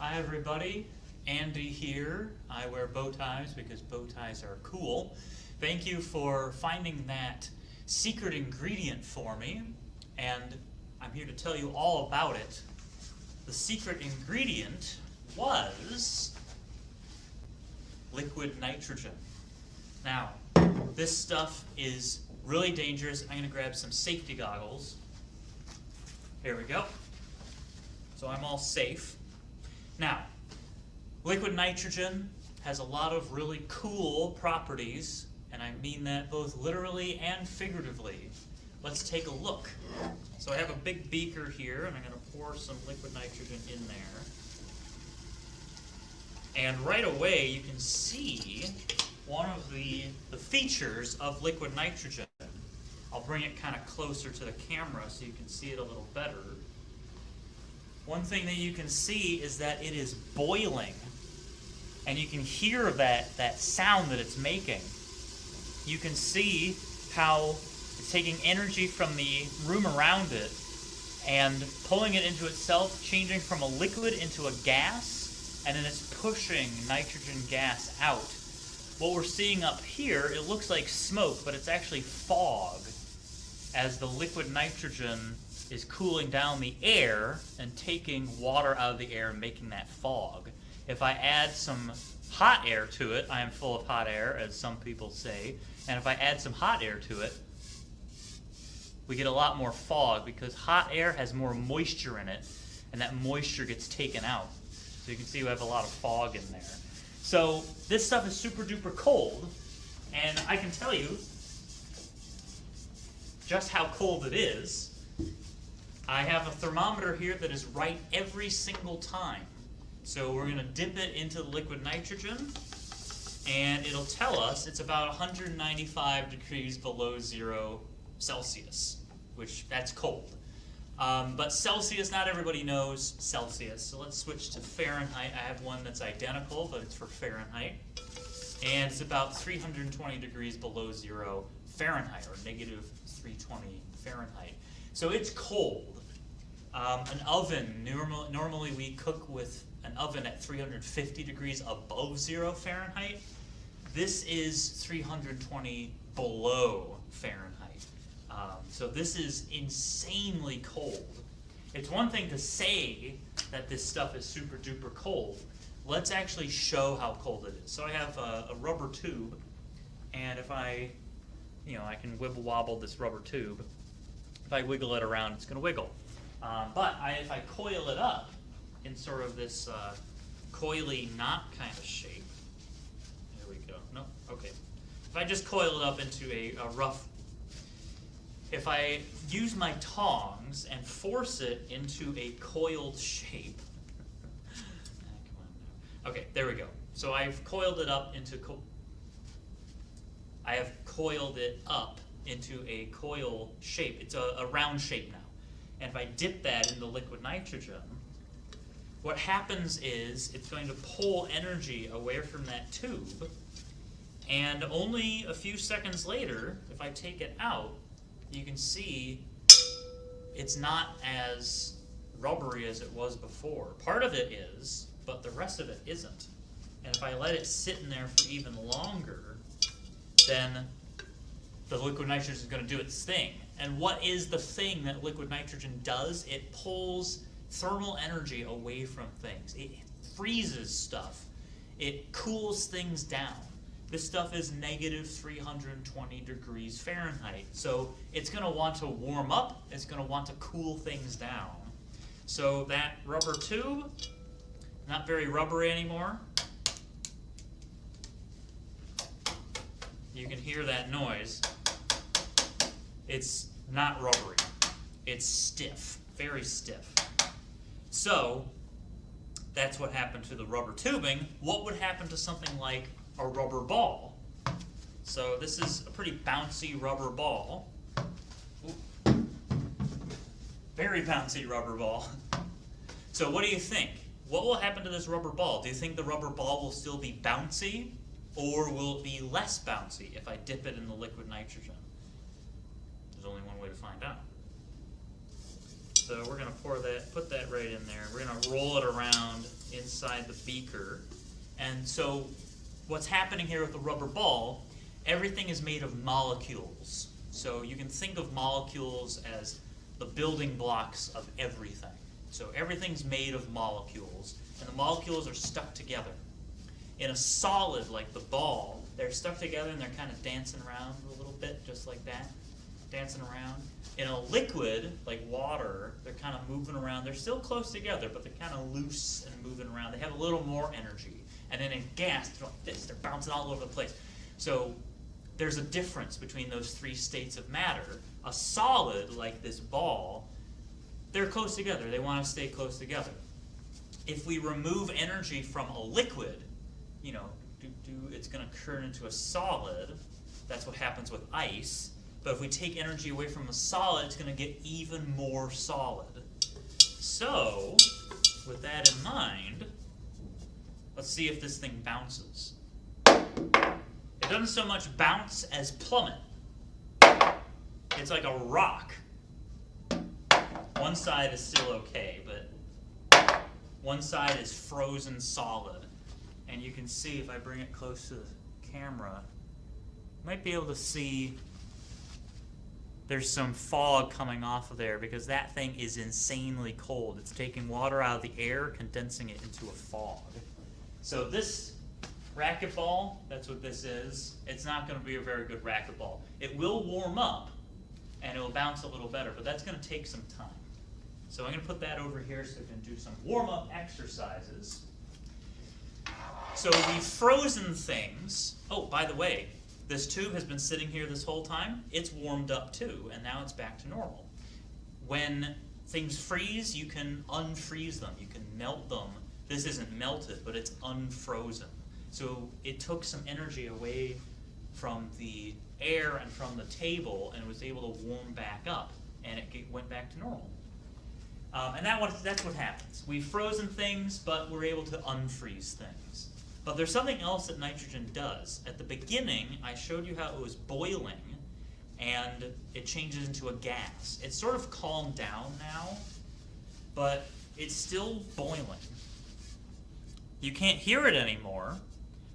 Hi everybody, Andy here. I wear bow ties because bow ties are cool. Thank you for finding that secret ingredient for me, and I'm here to tell you all about it. The secret ingredient was liquid nitrogen. Now, this stuff is really dangerous. I'm going to grab some safety goggles. Here we go. So I'm all safe. Now, liquid nitrogen has a lot of really cool properties, and I mean that both literally and figuratively. Let's take a look. So I have a big beaker here, and I'm going to pour some liquid nitrogen in there. And right away, you can see one of the features of liquid nitrogen. I'll bring it kind of closer to the camera so you can see it a little better. One thing that you can see is that it is boiling, and you can hear that sound that it's making. You can see how it's taking energy from the room around it and pulling it into itself, changing from a liquid into a gas, and then it's pushing nitrogen gas out. What we're seeing up here, it looks like smoke, but it's actually fog, as the liquid nitrogen is cooling down the air and taking water out of the air and making that fog. If I add some hot air to it, I am full of hot air, as some people say, and if I add some hot air to it, we get a lot more fog because hot air has more moisture in it, and that moisture gets taken out. So you can see we have a lot of fog in there. So this stuff is super duper cold, and I can tell you just how cold it is. I have a thermometer here that is right every single time. So we're going to dip it into the liquid nitrogen, and it'll tell us it's about 195 degrees below 0 Celsius, which that's cold. But Celsius, not everybody knows Celsius, so let's switch to Fahrenheit. I have one that's identical, but it's for Fahrenheit. And it's about 320 degrees below 0 Fahrenheit, or negative 320 Fahrenheit. So it's cold. An oven, normally we cook with an oven at 350 degrees above 0 Fahrenheit. This is 320 below Fahrenheit. So this is insanely cold. It's one thing to say that this stuff is super duper cold. Let's actually show how cold it is. So I have a rubber tube, and if I can wibble wobble this rubber tube. If I wiggle it around, it's going to wiggle. But if I coil it up in sort of this coily knot kind of shape, there we go. No, okay. If I just coil it up into a rough, if I use my tongs and force it into a coiled shape, come on now. Okay, there we go. So I've coiled it up into a coil shape. It's a round shape now. And if I dip that in the liquid nitrogen, what happens is it's going to pull energy away from that tube, and only a few seconds later, if I take it out, you can see it's not as rubbery as it was before. Part of it is, but the rest of it isn't. And if I let it sit in there for even longer, then the liquid nitrogen is going to do its thing. And what is the thing that liquid nitrogen does? It pulls thermal energy away from things. It freezes stuff. It cools things down. This stuff is negative 320 degrees Fahrenheit. So it's going to want to warm up. It's going to want to cool things down. So that rubber tube, not very rubbery anymore. You can hear that noise. It's not rubbery. It's stiff, very stiff. So that's what happened to the rubber tubing. What would happen to something like a rubber ball? So this is a pretty bouncy rubber ball. Ooh. Very bouncy rubber ball. So what do you think? What will happen to this rubber ball? Do you think the rubber ball will still be bouncy, or will it be less bouncy if I dip it in the liquid nitrogen? There's only one way to find out. So we're gonna put that right in there. We're gonna roll it around inside the beaker. And so what's happening here with the rubber ball, everything is made of molecules. So you can think of molecules as the building blocks of everything. So everything's made of molecules, and the molecules are stuck together. In a solid like the ball, they're stuck together and they're kind of dancing around a little bit, just like that, dancing around. In a liquid, like water, they're kind of moving around. They're still close together, but they're kind of loose and moving around. They have a little more energy. And then in gas, they're like this, they're bouncing all over the place. So there's a difference between those three states of matter. A solid, like this ball, they're close together. They want to stay close together. If we remove energy from a liquid, you know, it's going to turn into a solid. That's what happens with ice. But if we take energy away from a solid, it's going to get even more solid. So, with that in mind, let's see if this thing bounces. It doesn't so much bounce as plummet. It's like a rock. One side is still okay, but one side is frozen solid. And you can see, if I bring it close to the camera, you might be able to see there's some fog coming off of there because that thing is insanely cold. It's taking water out of the air, condensing it into a fog. So this racquetball, that's what this is. It's not going to be a very good racquetball. It will warm up and it will bounce a little better, but that's going to take some time. So I'm going to put that over here so we can do some warm-up exercises. So we've frozen things. Oh, by the way, this tube has been sitting here this whole time. It's warmed up too, and now it's back to normal. When things freeze, you can unfreeze them. You can melt them. This isn't melted, but it's unfrozen. So it took some energy away from the air and from the table and was able to warm back up, and it went back to normal. And that's what happens. We've frozen things, but we're able to unfreeze things. But there's something else that nitrogen does. At the beginning, I showed you how it was boiling, and it changes into a gas. It's sort of calmed down now, but it's still boiling. You can't hear it anymore,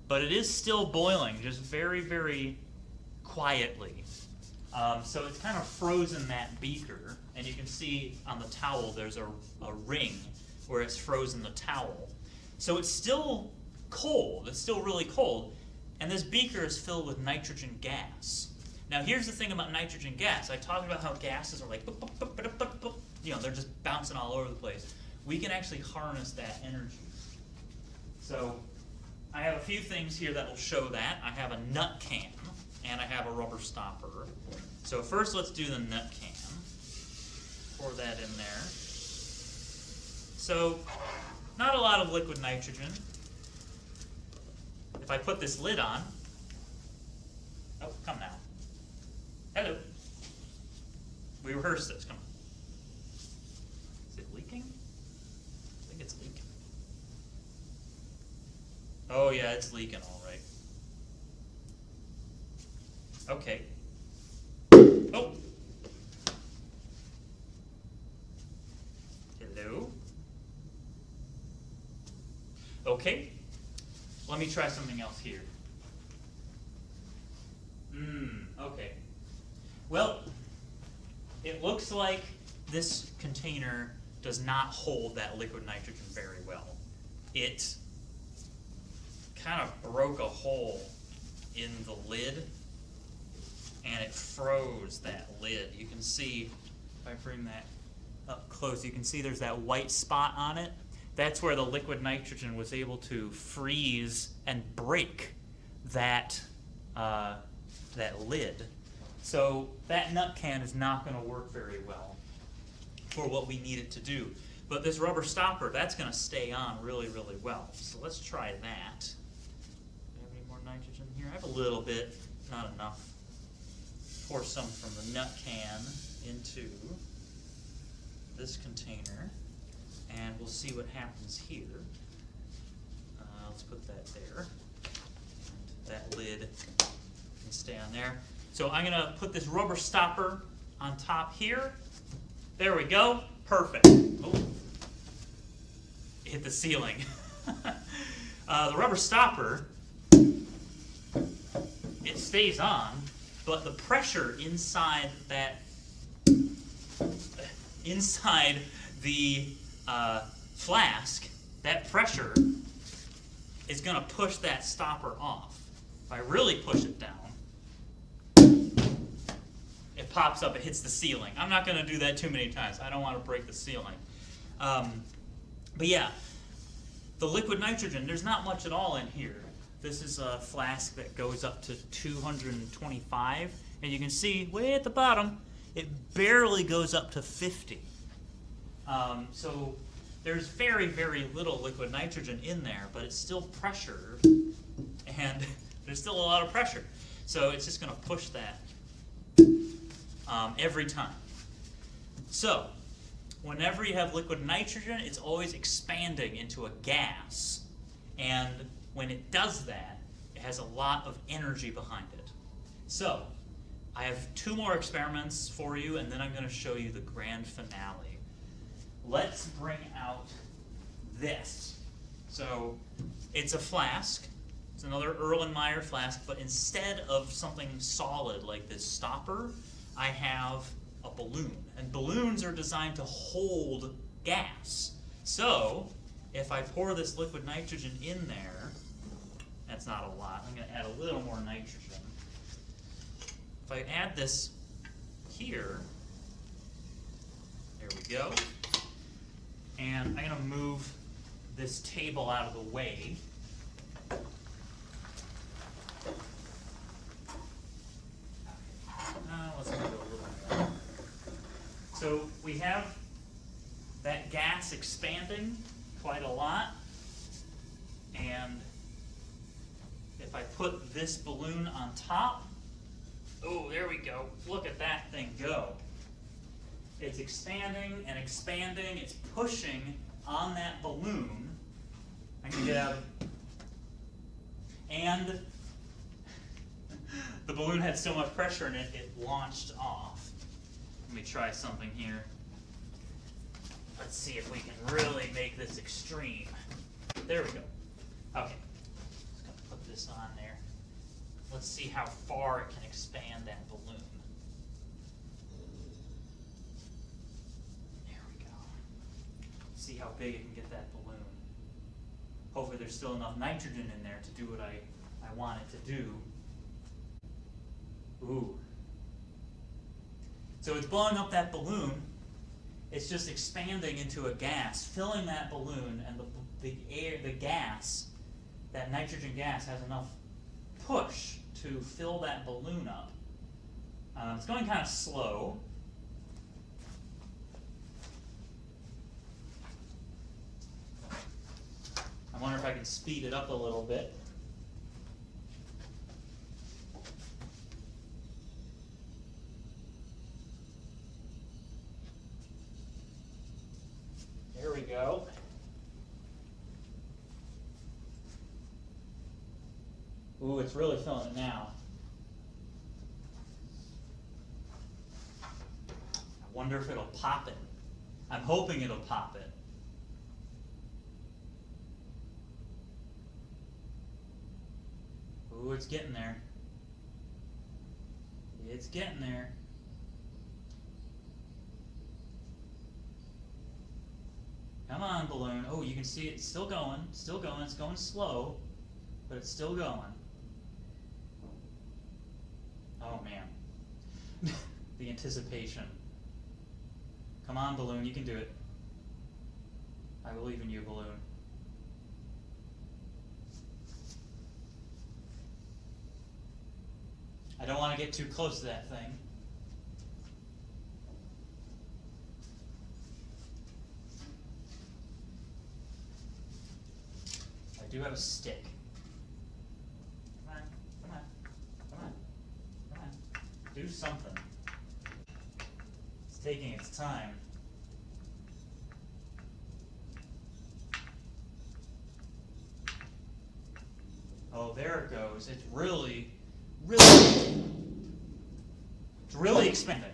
but it is still boiling, just very, very quietly. So it's kind of frozen that beaker, and you can see on the towel there's a ring where it's frozen the towel. So it's still cold, it's still really cold, and this beaker is filled with nitrogen gas. Now here's the thing about nitrogen gas. I talked about how gases are like, boop, boop, boop, boop, boop, boop. You know, they're just bouncing all over the place. We can actually harness that energy. So I have a few things here that will show that. I have a nut can, and I have a rubber stopper. So first let's do the nut can. Pour that in there. So, not a lot of liquid nitrogen. If I put this lid on, oh, come now. Hello. We rehearsed this, come on. Is it leaking? I think it's leaking. Oh yeah, it's leaking all right. Okay. Oh. Hello. Okay. Let me try something else here. Okay. Well, it looks like this container does not hold that liquid nitrogen very well. It kind of broke a hole in the lid, and it froze that lid. You can see, if I bring that up close, you can see there's that white spot on it. That's where the liquid nitrogen was able to freeze and break that, that lid. So that nut can is not going to work very well for what we need it to do. But this rubber stopper, that's going to stay on really, really well. So let's try that. Do I have any more nitrogen here? I have a little bit, not enough. Pour some from the nut can into this container, and we'll see what happens here. Let's put that there, and that lid can stay on there. So I'm going to put this rubber stopper on top here. There we go. Perfect. Oh. It hit the ceiling. The rubber stopper, it stays on, but the pressure inside the flask, that pressure is going to push that stopper off. If I really push it down, it pops up, it hits the ceiling. I'm not going to do that too many times. I don't want to break the ceiling. But yeah, the liquid nitrogen, there's not much at all in here. This is a flask that goes up to 225, and you can see way at the bottom, it barely goes up to 50. So there's very, very little liquid nitrogen in there, but it's still pressure, and there's still a lot of pressure. So it's just going to push that every time. So whenever you have liquid nitrogen, it's always expanding into a gas. And when it does that, it has a lot of energy behind it. So I have 2 more experiments for you, and then I'm going to show you the grand finale. Let's bring out this. So it's a flask. It's another Erlenmeyer flask, but instead of something solid like this stopper, I have a balloon. And balloons are designed to hold gas. So if I pour this liquid nitrogen in there, that's not a lot. I'm going to add a little more nitrogen. If I add this here, there we go. And I'm going to move this table out of the way. Let's move it a little more. So we have that gas expanding quite a lot. And if I put this balloon on top, oh, there we go. Look at that thing go. It's expanding and expanding. It's pushing on that balloon. I can get out of it. And the balloon had so much pressure in it, it launched off. Let me try something here. Let's see if we can really make this extreme. There we go. Okay. Just going to put this on there. Let's see how far it can expand that balloon. There we go. See how big it can get that balloon. Hopefully there's still enough nitrogen in there to do what I want it to do. Ooh. So it's blowing up that balloon. It's just expanding into a gas, filling that balloon, and the gas, that nitrogen gas, has enough push to fill that balloon up. It's going kind of slow. I wonder if I can speed it up a little bit. There we go. Ooh, it's really filling it now. I wonder if it'll pop it. I'm hoping it'll pop it. Ooh, it's getting there. It's getting there. Come on, balloon. Oh, you can see it's still going, still going. It's going slow, but it's still going. Oh, man. The anticipation. Come on, balloon. You can do it. I believe in you, balloon. I don't want to get too close to that thing. I do have a stick. Come on, come on, come on, come on. Do something. It's taking its time. Oh, there it goes. It's really expanding.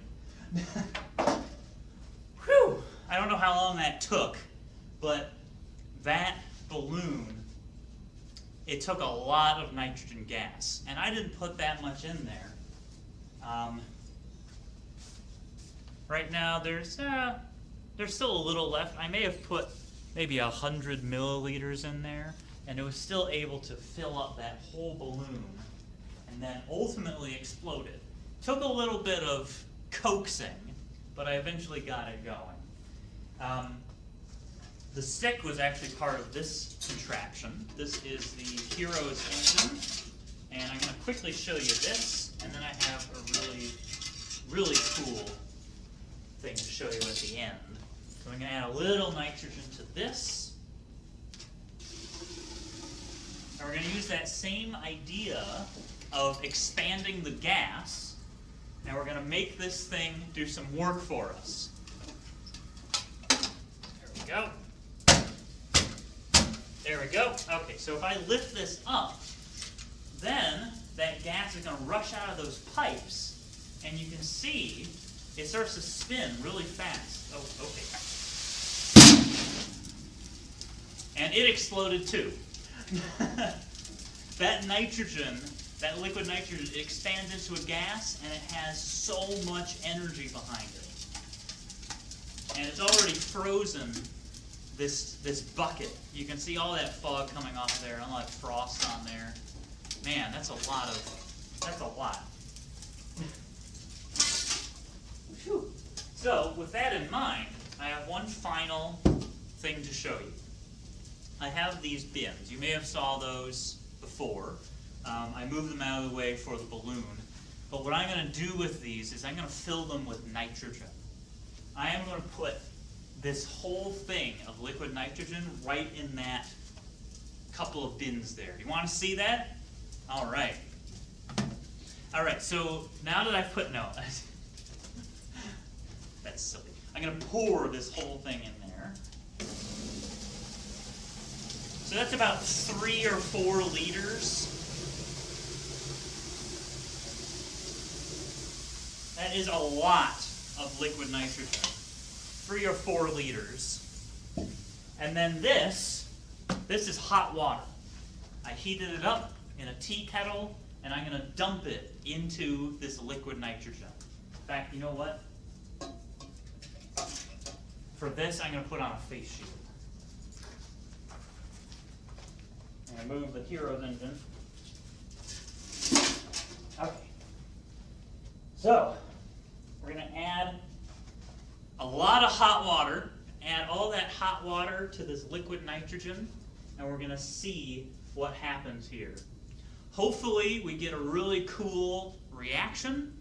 Whew! I don't long that took, but that balloon, it took a lot of nitrogen gas, and I didn't put that much in there. Right now there's still a little left. I may have put maybe 100 milliliters in there, and it was still able to fill up that whole balloon, and then ultimately exploded. Took a little bit of coaxing, but I eventually got it going. The stick was actually part of this contraption. This is the Hero's engine, and I'm going to quickly show you this, and then I have a really cool thing to show you at the end. So I'm going to add a little nitrogen to this, and we're going to use that same idea of expanding the gas, and we're going to make this thing do some work for us. There we go. There we go. Okay, so if I lift this up, then that gas is going to rush out of those pipes, and you can see it starts to spin really fast. Oh, okay. And it exploded too. That nitrogen, that liquid nitrogen, it expands into a gas, and it has so much energy behind it. And it's already frozen this bucket. You can see all that fog coming off there, all that frost on there. Man, that's a lot. Whew. So, with that in mind, I have one final thing to show you. I have these bins. You may have saw those before. I moved them out of the way for the balloon. But what I'm going to do with these is I'm going to fill them with nitrogen. I am going to put this whole thing of liquid nitrogen right in that couple of bins there. You want to see that? All right. All right, so now that I've put, no, that's silly. I'm going to pour this whole thing in there. So that's about 3 or 4 liters. That is a lot of liquid nitrogen. 3 or 4 liters. And then this is hot water. I heated it up in a tea kettle, and I'm going to dump it into this liquid nitrogen. In fact, you know what? For this, I'm going to put on a face shield. I'm going to move the Hero's engine. Okay. So, we're going to add a lot of hot water, add all that hot water to this liquid nitrogen, and we're going to see what happens here. Hopefully we get a really cool reaction.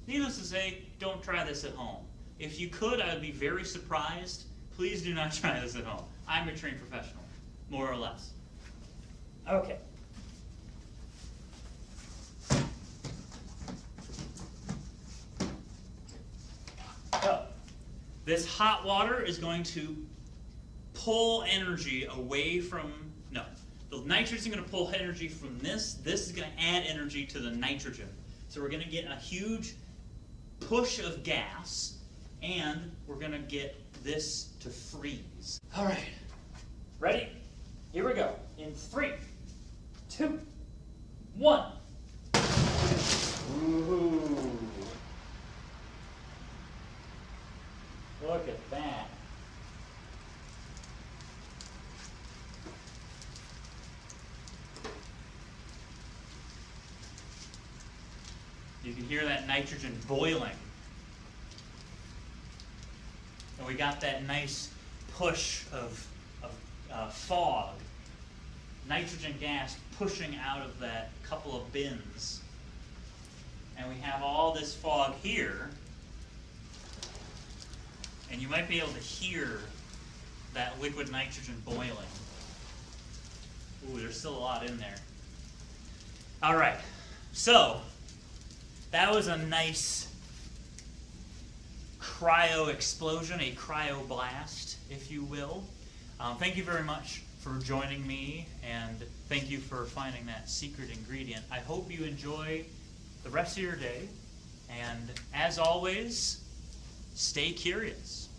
Needless to say, don't try this at home. If you could, I would be very surprised. Please do not try this at home. I'm a trained professional, more or less. Okay. So, this hot water is going to pull energy away from, no, the nitrogen is going to pull energy from this. This is going to add energy to the nitrogen. So we're going to get a huge push of gas, and we're going to get this to freeze. All right, ready? Here we go. In 3, 2, 1. Ooh. Look at that. You can hear that nitrogen boiling. And we got that nice push of fog. Nitrogen gas pushing out of that couple of bins. And we have all this fog here. And you might be able to hear that liquid nitrogen boiling. Ooh, there's still a lot in there. All right, so that was a nice cryo explosion, a cryoblast, if you will. Thank you very much for joining me, and thank you for finding that secret ingredient. I hope you enjoy the rest of your day, and as always, stay curious.